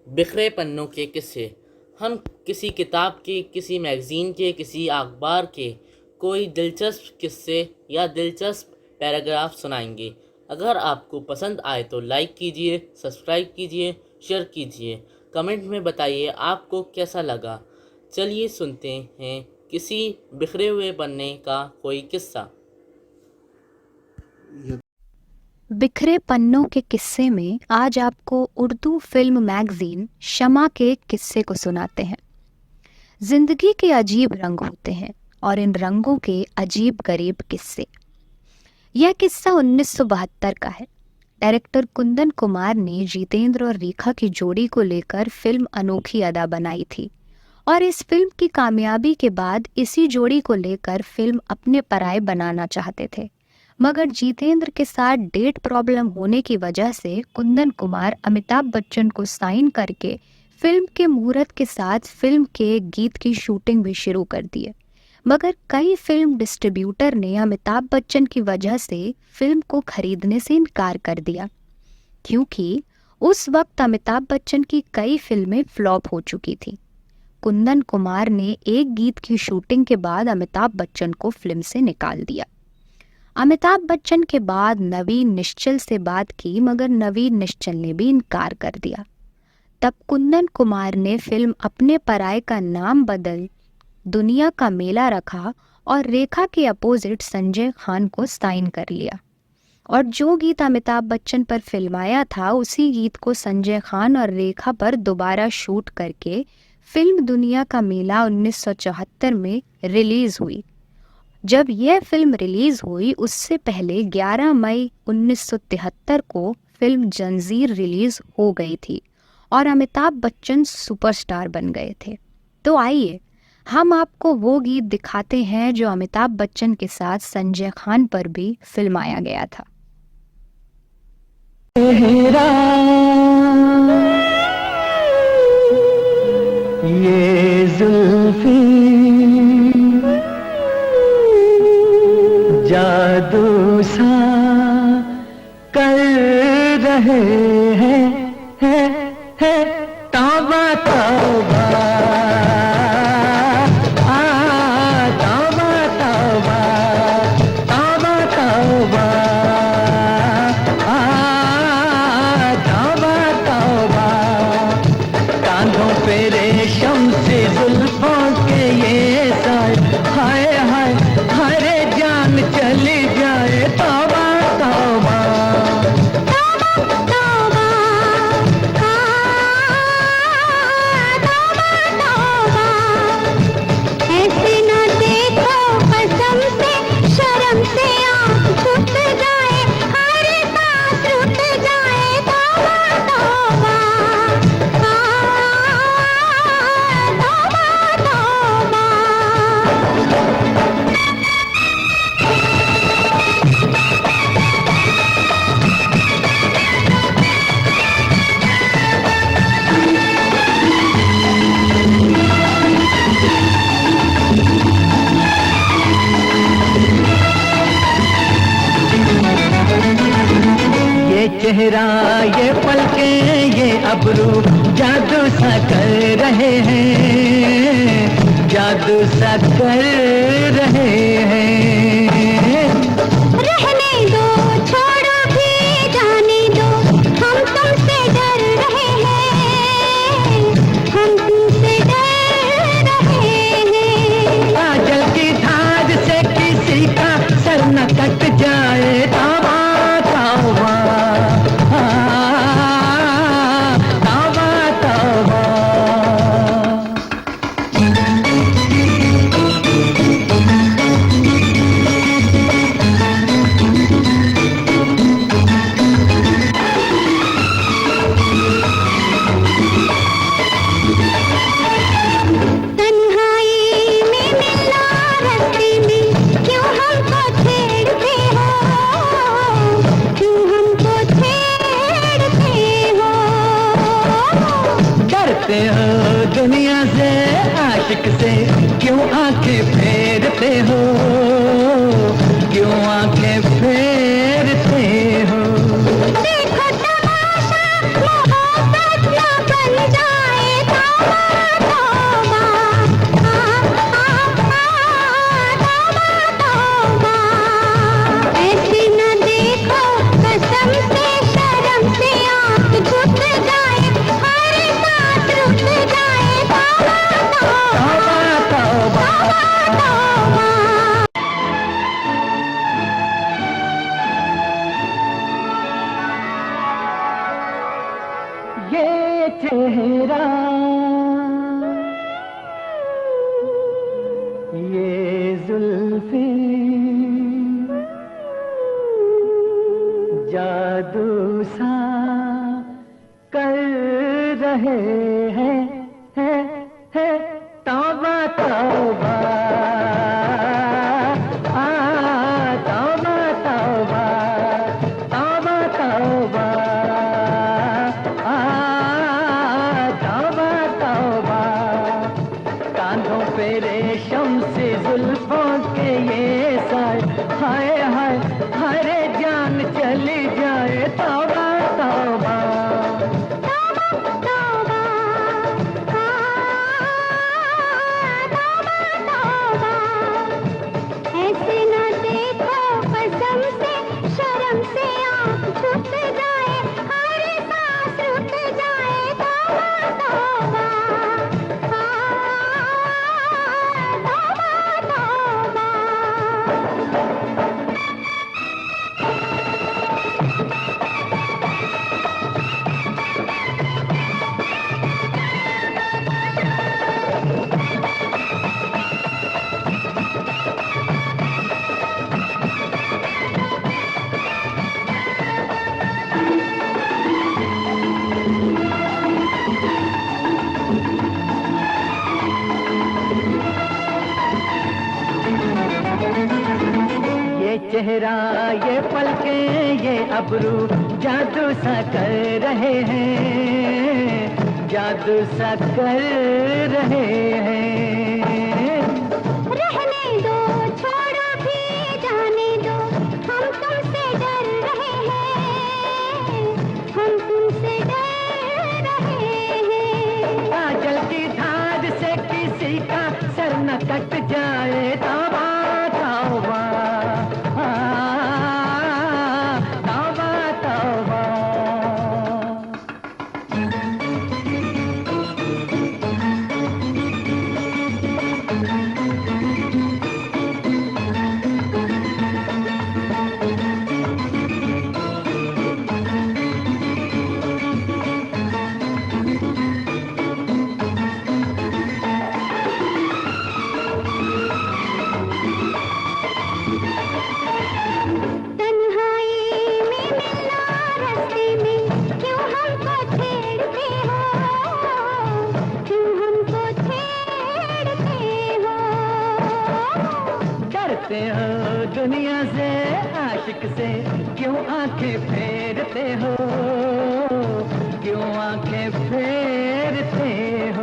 बिखरे पन्नों के किस्से। हम किसी किताब के, किसी मैगज़ीन के, किसी अखबार के कोई दिलचस्प किस्से या दिलचस्प पैराग्राफ सुनाएंगे। अगर आपको पसंद आए तो लाइक कीजिए, सब्सक्राइब कीजिए, शेयर कीजिए। कमेंट में बताइए आपको कैसा लगा। चलिए सुनते हैं किसी बिखरे हुए पन्ने का कोई किस्सा। बिखरे पन्नों के किस्से में आज आपको उर्दू फिल्म मैगजीन शमा के एक किस्से को सुनाते हैं। जिंदगी के अजीब रंग होते हैं और इन रंगों के अजीब गरीब किस्से। यह किस्सा 1972 का है। डायरेक्टर कुंदन कुमार ने जितेंद्र और रेखा की जोड़ी को लेकर फिल्म अनोखी अदा बनाई थी और इस फिल्म की कामयाबी के बाद इसी जोड़ी को लेकर फिल्म अपने पराये बनाना चाहते थे, मगर जितेंद्र के साथ डेट प्रॉब्लम होने की वजह से कुंदन कुमार अमिताभ बच्चन को साइन करके फिल्म के मुहूर्त के साथ फिल्म के गीत की शूटिंग भी शुरू कर दिए। मगर कई फिल्म डिस्ट्रीब्यूटर ने अमिताभ बच्चन की वजह से फिल्म को खरीदने से इनकार कर दिया, क्योंकि उस वक्त अमिताभ बच्चन की कई फिल्में फ्लॉप हो चुकी थी। कुंदन कुमार ने एक गीत की शूटिंग के बाद अमिताभ बच्चन को फिल्म से निकाल दिया। अमिताभ बच्चन के बाद नवीन निश्चल से बात की, मगर नवीन निश्चल ने भी इनकार कर दिया। तब कुंदन कुमार ने फिल्म अपने पराये का नाम बदल दुनिया का मेला रखा और रेखा के अपोजिट संजय खान को साइन कर लिया। और जो गीत अमिताभ बच्चन पर फिल्माया था उसी गीत को संजय खान और रेखा पर दोबारा शूट करके फिल्म दुनिया का मेला 1974 में रिलीज हुई। जब यह फिल्म रिलीज हुई उससे पहले 11 मई 1973 को फिल्म जंजीर रिलीज हो गई थी और अमिताभ बच्चन सुपरस्टार बन गए थे। तो आइए हम आपको वो गीत दिखाते हैं जो अमिताभ बच्चन के साथ संजय खान पर भी फिल्माया गया था। ये जुल्फी जादू सा कर रहे हैं तौबा तौबा तौबा तौबा तौबा तौबा तौबा तौबा कांधों पे रेशम से जुल्फों के ये साए हाय हाय हरे जान चली जाए तौबा तौबा ऐसे न देखो कसम से शर्म से आँख छूट जाए हर सांस रुक जाए तौबा तौबा तौबा तौबा। ये चेहरा ये पलकें ये अबरू जादू सा कर रहे हैं जादू सा कर रहे हैं रहने दो छोड़ो भी जाने दो हम तुमसे डर रहे हैं हम तुमसे डर रहे हैं। काजल की धार से किसी का सर न कट जाए तौबा तौबा तौबा तौबा। तन्हाई में मिलना रास्ते में क्यों हमको छेड़ते हो क्यों हमको छेड़ते हो। डरते हो दुनिया से आशिक से क्यों आंखें फेरते हो क्यों आंखें फेरते हो। देखो तमाशा मोहब्बत ना बन ये चेहरा, ये जुल्फे जादू सा कर रहे हैं तौबा तौबा, तौबा तौबा, तौबा तौबा, तौबा तौबा। कांधों पे रेशम से जुल्फों के ये सर, हाय हाय हरे जान चली जाए तौबा तौबा। ऐसे न देखो कसम से, शर्म से आँख झुक जाए, हर सांस रुक जाए तौबा तौबा, तौबा तौबा। ये चेहरा, ये पलकें, ये अबरू जादू सा कर रहे हैं, जादू सा कर रहे हैं। रहने दो, छोड़ो भी, जाने दो, हम तुमसे डर रहे हैं, हम तुमसे डर रहे हैं। काजल की धार से किसी का सर न कट जाए तौबा तौबा, तौबा तौबा। तन्हाई में मिलना रास्ते में, क्यों हमको छेड़ते हो, क्यों हमको छेड़ते हो। डरते हो दुनिया से, आशिक से, क्यों आंखें फेरते हो, क्यों आंखें फेरते हो।